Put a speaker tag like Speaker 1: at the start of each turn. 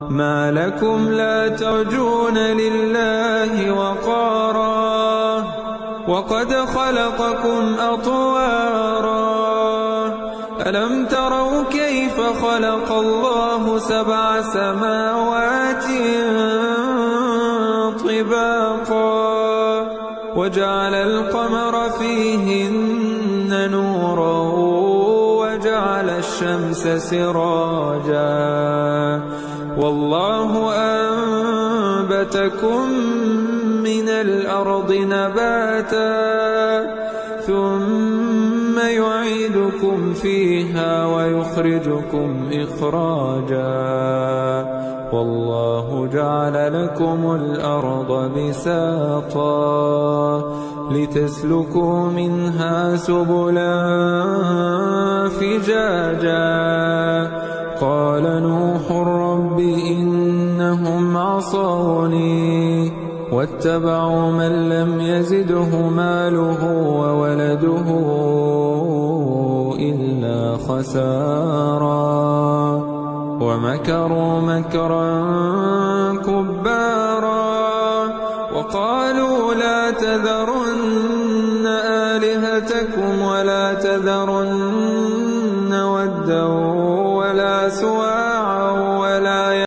Speaker 1: ما لكم لا ترجون لله وقارا وقد خلقكم أطوارا ألم تروا كيف خلق الله 7 سماوات طباقا وجعل القمر فيهن نورا وجعل الشمس سراجا والله أنبتكم من الأرض نباتا ثم يعيدكم فيها ويخرجكم إخراجا والله جعل لكم الأرض بساطا لتسلكوا منها سبلا فجاجا قال نوح رب إنهم عصوني واتبعوا من لم يزده ماله وولده إلا خسارا ومكروا مكرا كبارا وقالوا لا تذرن آلهتكم ولا تذرن